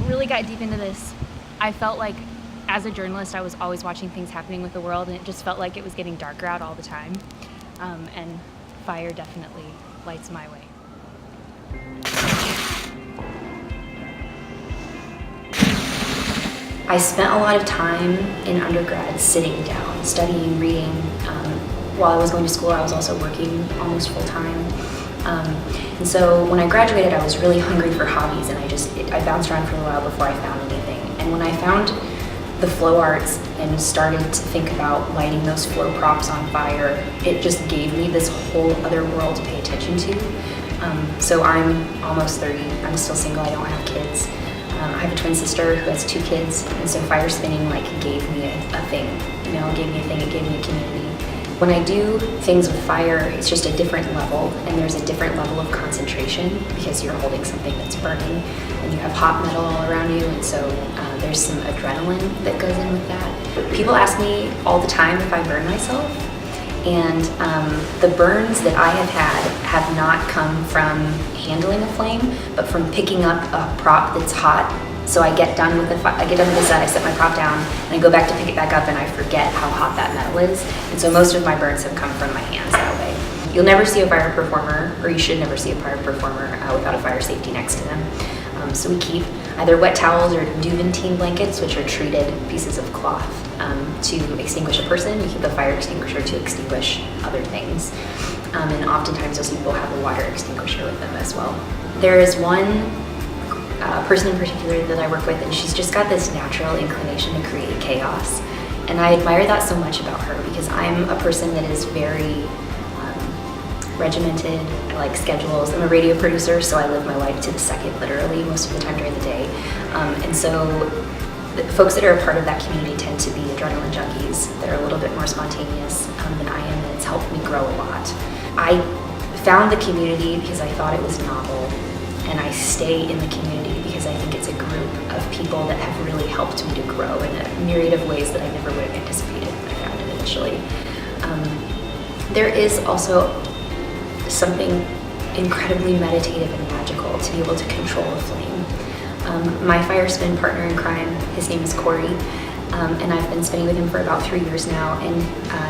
really got deep into this, I felt like as a journalist I was always watching things happening with the world, and it just felt like it was getting darker out all the time. And fire definitely lights my way. I spent a lot of time in undergrad sitting down, studying, reading. While I was going to school, I was also working almost full time. And so when I graduated, I was really hungry for hobbies, and I bounced around for a while before I found anything. And when I found the flow arts and started to think about lighting those flow props on fire, it just gave me this whole other world to pay attention to. So I'm almost 30, I'm still single, I don't have kids. I have a twin sister who has 2 kids, and so fire spinning gave me a thing. You know, it gave me a thing, it gave me a community. When I do things with fire, it's just a different level, and there's a different level of concentration because you're holding something that's burning, and you have hot metal all around you, and so there's some adrenaline that goes in with that. People ask me all the time if I burn myself, and the burns that I have had have not come from handling a flame, but from picking up a prop that's hot. So I get done with the set, I set my prop down, and I go back to pick it back up, and I forget how hot that metal is. And so most of my burns have come from my hands that way. You'll never see a fire performer, or you should never see a fire performer without a fire safety next to them. So we keep either wet towels or Duventine blankets, which are treated pieces of cloth to extinguish a person. We keep a fire extinguisher to extinguish other things. And oftentimes those people have a water extinguisher with them as well. There is one person in particular that I work with, and she's just got this natural inclination to create chaos. And I admire that so much about her, because I'm a person that is very regimented. I like schedules. I'm a radio producer, so I live my life to the second, literally, most of the time during the day. And so the folks that are a part of that community tend to be adrenaline junkies that are a little bit more spontaneous than I am, and it's helped me grow a lot. I found the community because I thought it was novel, and I stay in the community because I think it's a group of people that have really helped me to grow in a myriad of ways that I never would have anticipated when I found it initially. There is also something incredibly meditative and magical to be able to control a flame. My fire spin partner in crime, his name is Corey, and I've been spinning with him for about 3 years now, and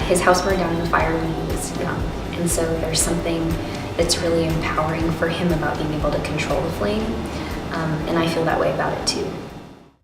his house burned down in a fire when he was young. And so there's something that's really empowering for him about being able to control the flame, and I feel that way about it too.